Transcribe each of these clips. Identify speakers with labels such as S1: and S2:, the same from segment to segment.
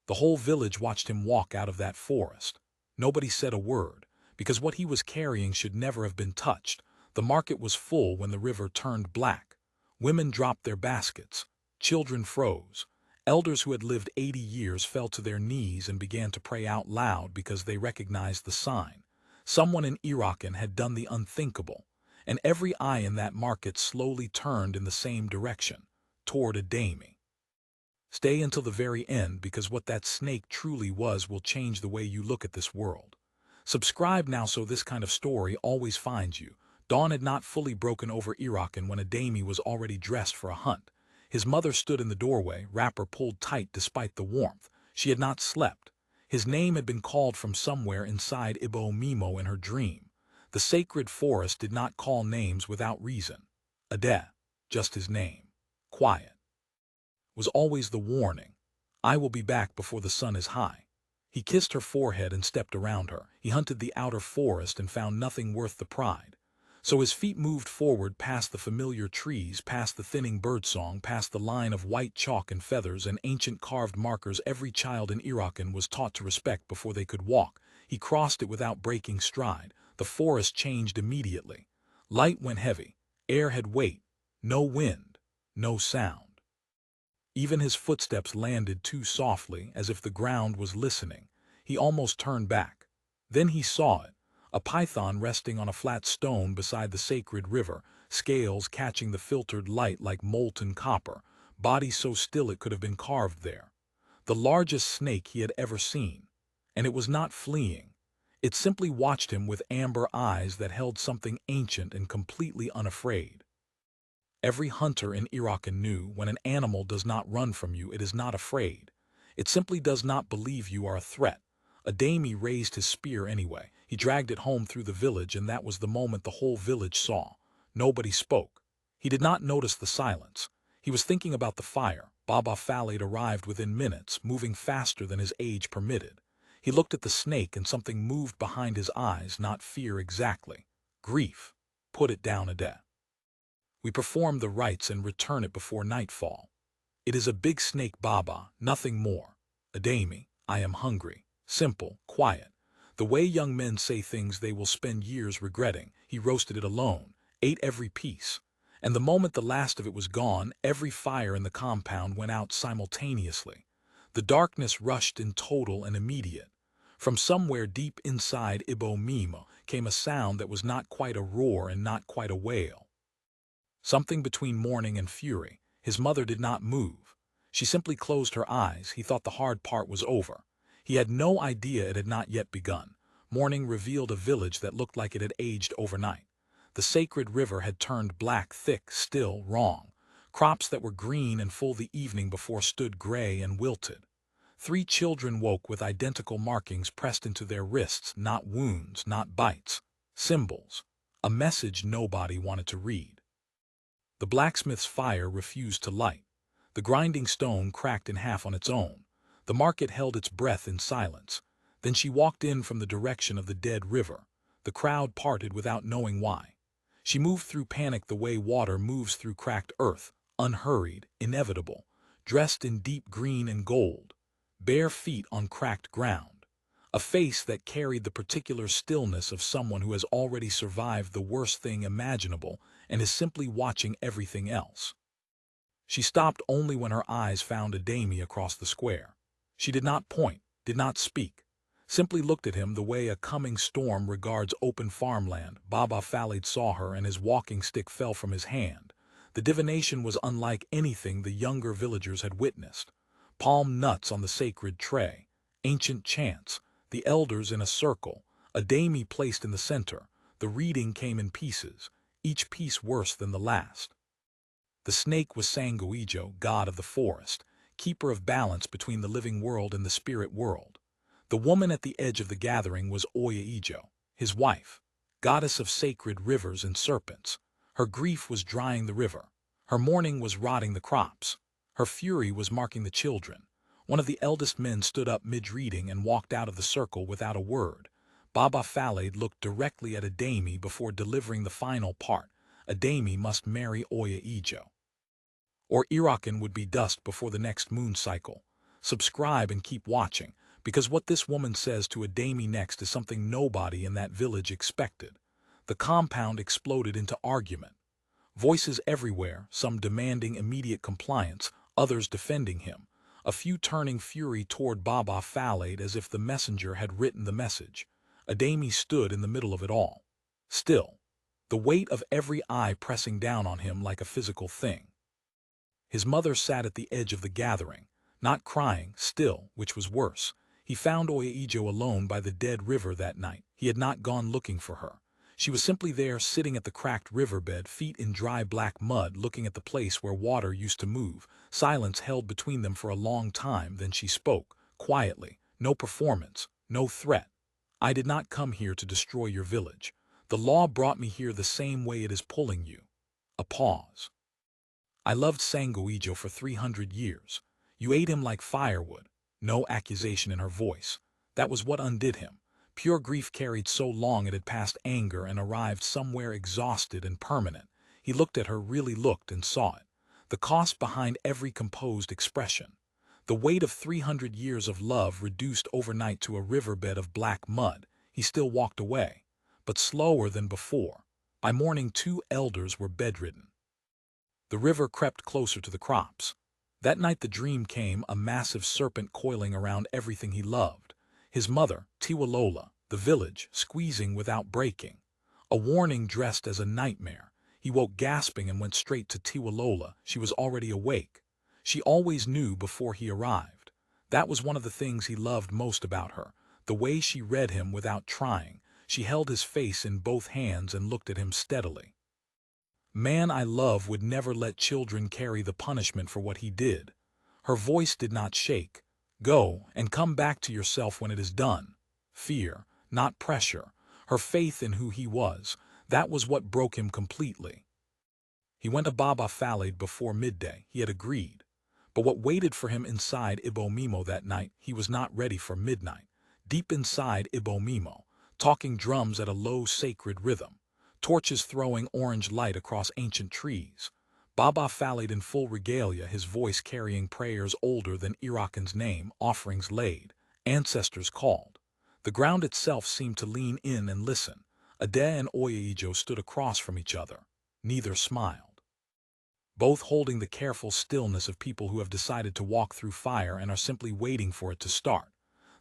S1: The whole village watched him walk out of that forest. Nobody said a word, because what he was carrying should never have been touched. The market was full when the river turned black. Women dropped their baskets. Children froze. Elders who had lived 80 years fell to their knees and began to pray out loud because they recognized the sign. Someone in Irakan had done the unthinkable, and every eye in that market slowly turned in the same direction, toward Adami. Stay until the very end, because what that snake truly was will change the way you look at this world. Subscribe now so this kind of story always finds you. Dawn had not fully broken over Irakan when Adami was already dressed for a hunt. His mother stood in the doorway, wrapper pulled tight despite the warmth. She had not slept. His name had been called from somewhere inside Ibo Mimo in her dream. The sacred forest did not call names without reason. Ade, just his name. Quiet. Was always the warning. I will be back before the sun is high. He kissed her forehead and stepped around her. He hunted the outer forest and found nothing worth the pride. So his feet moved forward past the familiar trees, past the thinning birdsong, past the line of white chalk and feathers and ancient carved markers every child in Irakan was taught to respect before they could walk. He crossed it without breaking stride. The forest changed immediately. Light went heavy. Air had weight. No wind. No sound. Even his footsteps landed too softly, as if the ground was listening. He almost turned back. Then he saw it. A python resting on a flat stone beside the sacred river, scales catching the filtered light like molten copper, body so still it could have been carved there. The largest snake he had ever seen. And it was not fleeing. It simply watched him with amber eyes that held something ancient and completely unafraid. Every hunter in Irakan knew when an animal does not run from you, it is not afraid. It simply does not believe you are a threat. Adami raised his spear anyway. He dragged it home through the village, and that was the moment the whole village saw. Nobody spoke. He did not notice the silence. He was thinking about the fire. Baba Falade arrived within minutes, moving faster than his age permitted. He looked at the snake and something moved behind his eyes, not fear exactly. Grief. Put it down, Ade. We perform the rites and return it before nightfall. It is a big snake, Baba, nothing more. Adami, I am hungry. Simple, quiet. The way young men say things they will spend years regretting. He roasted it alone, ate every piece. And the moment the last of it was gone, every fire in the compound went out simultaneously. The darkness rushed in total and immediate. From somewhere deep inside Ibo Mimo came a sound that was not quite a roar and not quite a wail. Something between mourning and fury. His mother did not move. She simply closed her eyes. He thought the hard part was over. He had no idea it had not yet begun. Morning revealed a village that looked like it had aged overnight. The sacred river had turned black, thick, still, wrong. Crops that were green and full the evening before stood gray and wilted. 3 children woke with identical markings pressed into their wrists, not wounds, not bites. Symbols. A message nobody wanted to read. The blacksmith's fire refused to light. The grinding stone cracked in half on its own. The market held its breath in silence. Then she walked in from the direction of the dead river. The crowd parted without knowing why. She moved through panic the way water moves through cracked earth, unhurried, inevitable, dressed in deep green and gold, bare feet on cracked ground. A face that carried the particular stillness of someone who has already survived the worst thing imaginable and is simply watching everything else. She stopped only when her eyes found Adami across the square. She did not point, did not speak, simply looked at him the way a coming storm regards open farmland. Baba Falade saw her and his walking stick fell from his hand. The divination was unlike anything the younger villagers had witnessed. Palm nuts on the sacred tray, ancient chants, the elders in a circle, Adami placed in the center. The reading came in pieces, each piece worse than the last. The snake was Sangoijo, god of the forest, keeper of balance between the living world and the spirit world. The woman at the edge of the gathering was Oyaijo, his wife, goddess of sacred rivers and serpents. Her grief was drying the river. Her mourning was rotting the crops. Her fury was marking the children. One of the eldest men stood up mid-reading and walked out of the circle without a word. Baba Falade looked directly at Adami before delivering the final part. Adami must marry Oyaijo, or Irakan would be dust before the next moon cycle. subscribe and keep watching, because what this woman says to Adami next is something nobody in that village expected. The compound exploded into argument. Voices everywhere, some demanding immediate compliance, others defending him, a few turning fury toward Baba Falade as if the messenger had written the message. Adami stood in the middle of it all. Still, the weight of every eye pressing down on him like a physical thing. His mother sat at the edge of the gathering, not crying, still, which was worse. He found Oyaejo alone by the dead river that night. He had not gone looking for her. She was simply there, sitting at the cracked riverbed, feet in dry black mud, looking at the place where water used to move. Silence held between them for a long time, then she spoke, quietly. No performance, no threat. I did not come here to destroy your village. The law brought me here the same way it is pulling you. A pause. I loved Sangoijo for 300 years. You ate him like firewood. No accusation in her voice. That was what undid him. Pure grief carried so long it had passed anger and arrived somewhere exhausted and permanent. He looked at her, really looked, and saw it. The cost behind every composed expression. The weight of 300 years of love reduced overnight to a riverbed of black mud. He still walked away, but slower than before. By morning 2 elders were bedridden. The river crept closer to the crops. That night the dream came, a massive serpent coiling around everything he loved. His mother, Tiwalola, the village, squeezing without breaking. A warning dressed as a nightmare. He woke gasping and went straight to Tiwalola. She was already awake. She always knew before he arrived. That was one of the things he loved most about her, the way she read him without trying. She held his face in both hands and looked at him steadily. Man I love would never let children carry the punishment for what he did. Her voice did not shake. Go, and come back to yourself when it is done. Fear, not pressure. Her faith in who he was, that was what broke him completely. He went to Baba Falade before midday, he had agreed. But what waited for him inside Ibomimo that night, he was not ready for midnight. Deep inside Ibomimo, talking drums at a low sacred rhythm. Torches throwing orange light across ancient trees. Baba Falade in full regalia, his voice carrying prayers older than Irakan's name, offerings laid, ancestors called. The ground itself seemed to lean in and listen. Ade and Oyaejo stood across from each other. Neither smiled. Both holding the careful stillness of people who have decided to walk through fire and are simply waiting for it to start.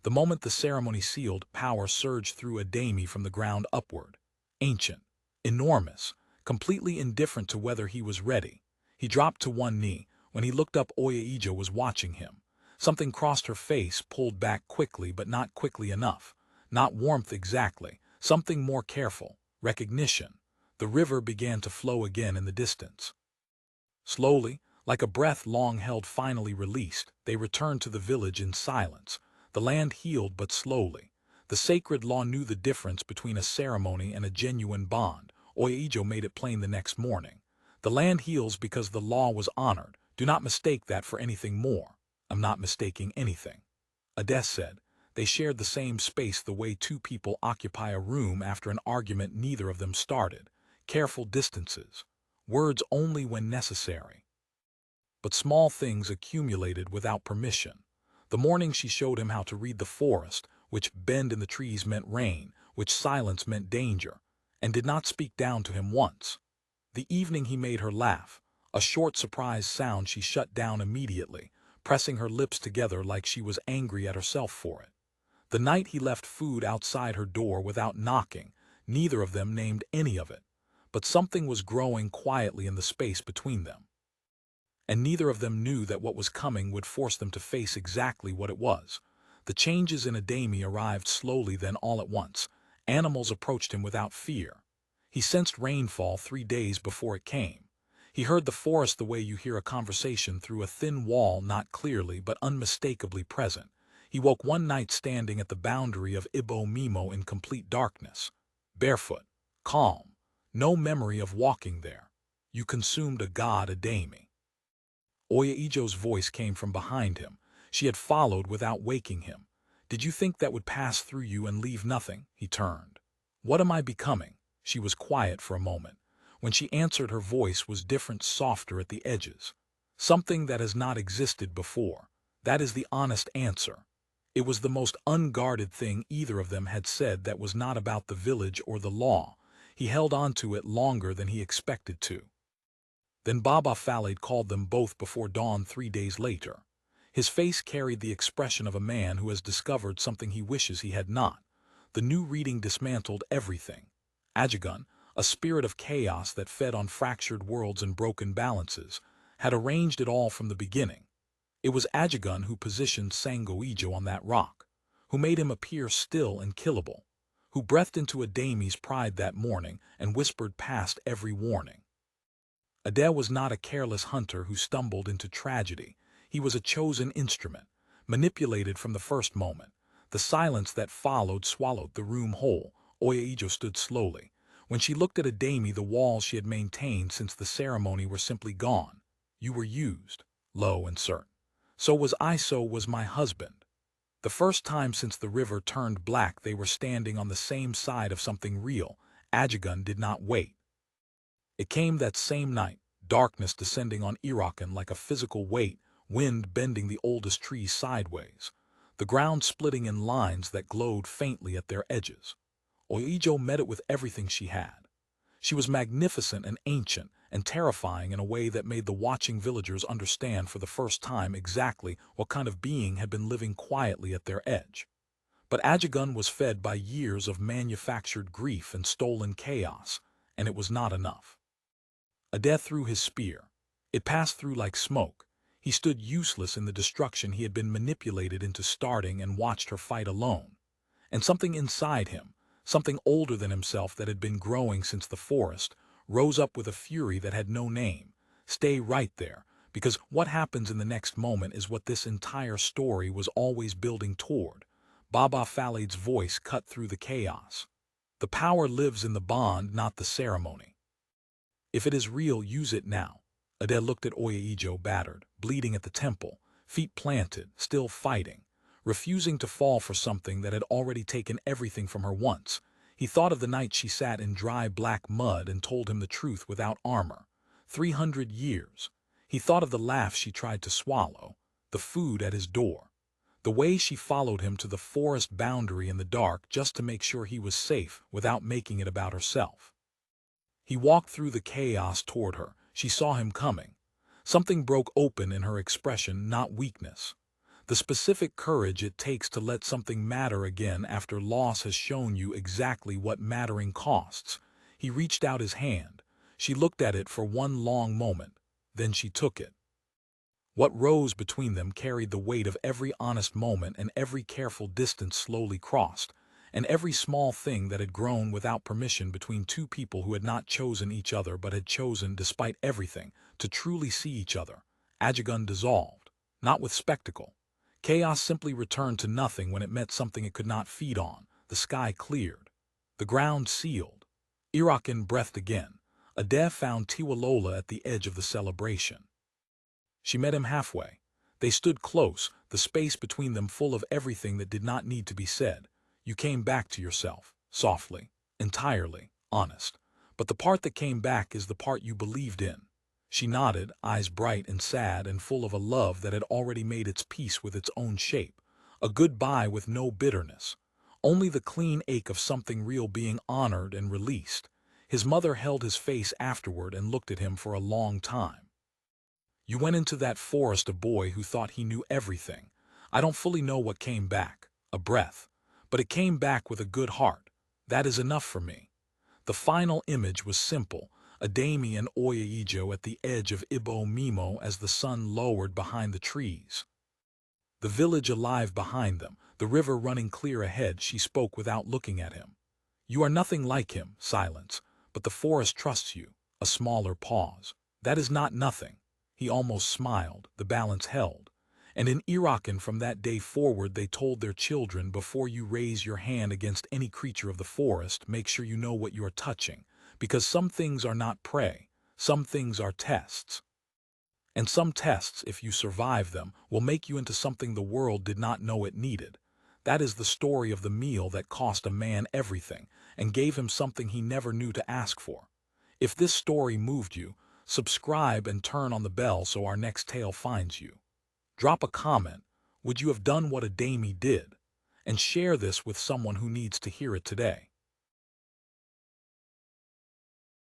S1: The moment the ceremony sealed, power surged through Adami from the ground upward. Ancient. Enormous, completely indifferent to whether he was ready. He dropped to one knee. When he looked up, Oyaejo was watching him. Something crossed her face, pulled back quickly, but not quickly enough. Not warmth exactly, something more careful. Recognition. The river began to flow again in the distance. Slowly, like a breath long held finally released, they returned to the village in silence. The land healed but slowly. The sacred law knew the difference between a ceremony and a genuine bond. Oyaejo made it plain the next morning. The land heals because the law was honored. Do not mistake that for anything more. I'm not mistaking anything. Ades said. They shared the same space the way two people occupy a room after an argument neither of them started. Careful distances. Words only when necessary. But small things accumulated without permission. The morning she showed him how to read the forest, which bend in the trees meant rain, which silence meant danger, and did not speak down to him once. The evening he made her laugh, a short surprised sound she shut down immediately, pressing her lips together like she was angry at herself for it. The night he left food outside her door without knocking, neither of them named any of it, but something was growing quietly in the space between them. And neither of them knew that what was coming would force them to face exactly what it was. The changes in Adami arrived slowly, then all at once. Animals approached him without fear. He sensed rainfall 3 days before it came. He heard the forest the way you hear a conversation through a thin wall, not clearly but unmistakably present. He woke one night standing at the boundary of Ibomimo in complete darkness. Barefoot, calm, no memory of walking there. You consumed a god, Adami. Oyaejo's voice came from behind him. She had followed without waking him. Did you think that would pass through you and leave nothing? He turned. What am I becoming? She was quiet for a moment. When she answered, her voice was different, softer at the edges. Something that has not existed before. That is the honest answer. It was the most unguarded thing either of them had said that was not about the village or the law. He held on to it longer than he expected to. Then Baba Falade called them both before dawn 3 days later. His face carried the expression of a man who has discovered something he wishes he had not. The new reading dismantled everything. Ajigun, a spirit of chaos that fed on fractured worlds and broken balances, had arranged it all from the beginning. It was Ajigun who positioned Sangoijo on that rock, who made him appear still and killable, who breathed into Adami's pride that morning and whispered past every warning. Ade was not a careless hunter who stumbled into tragedy. He was a chosen instrument, manipulated from the first moment. The silence that followed swallowed the room whole. Oyahijo stood slowly. When she looked at Adami, the walls she had maintained since the ceremony were simply gone. You were used, low and certain. So was I, so was my husband. The first time since the river turned black they were standing on the same side of something real. Ajigun did not wait. It came that same night, darkness descending on Irakan like a physical weight, wind bending the oldest trees sideways, the ground splitting in lines that glowed faintly at their edges. Oijo met it with everything she had. She was magnificent and ancient and terrifying in a way that made the watching villagers understand for the first time exactly what kind of being had been living quietly at their edge. But Ajigun was fed by years of manufactured grief and stolen chaos, and it was not enough. Ade threw his spear. It passed through like smoke. He stood useless in the destruction he had been manipulated into starting and watched her fight alone. And something inside him, something older than himself that had been growing since the forest, rose up with a fury that had no name. Stay right there, because what happens in the next moment is what this entire story was always building toward. Baba Falade's voice cut through the chaos. The power lives in the bond, not the ceremony. If it is real, use it now. Ade looked at Oyahijo, battered, bleeding at the temple, feet planted, still fighting, refusing to fall for something that had already taken everything from her once. He thought of the night she sat in dry black mud and told him the truth without armor. 300 years. He thought of the laugh she tried to swallow, the food at his door, the way she followed him to the forest boundary in the dark just to make sure he was safe without making it about herself. He walked through the chaos toward her. She saw him coming. Something broke open in her expression, not weakness. The specific courage it takes to let something matter again after loss has shown you exactly what mattering costs. He reached out his hand. She looked at it for one long moment. Then she took it. What rose between them carried the weight of every honest moment and every careful distance slowly crossed, and every small thing that had grown without permission between two people who had not chosen each other but had chosen, despite everything, to truly see each other. Ajigun dissolved, not with spectacle. Chaos simply returned to nothing when it met something it could not feed on. The sky cleared. The ground sealed. Irakan breathed again. Ade found Tiwalola at the edge of the celebration. She met him halfway. They stood close, the space between them full of everything that did not need to be said. You came back to yourself, softly, entirely, honest. But the part that came back is the part you believed in. She nodded, eyes bright and sad and full of a love that had already made its peace with its own shape. A goodbye with no bitterness. Only the clean ache of something real being honored and released. His mother held his face afterward and looked at him for a long time. You went into that forest a boy who thought he knew everything. I don't fully know what came back, a breath. But it came back with a good heart. That is enough for me. The final image was simple, Adami and Oyahijo at the edge of Ibo Mimo as the sun lowered behind the trees. The village alive behind them, the river running clear ahead. She spoke without looking at him. You are nothing like him, silence, but the forest trusts you. A smaller pause. That is not nothing. He almost smiled, the balance held. And in Irakan from that day forward they told their children, before you raise your hand against any creature of the forest, make sure you know what you are touching, because some things are not prey, some things are tests. And some tests, if you survive them, will make you into something the world did not know it needed. That is the story of the meal that cost a man everything and gave him something he never knew to ask for. If this story moved you, subscribe and turn on the bell so our next tale finds you. Drop a comment, would you have done what a Damie did? And share this with someone who needs to hear it today.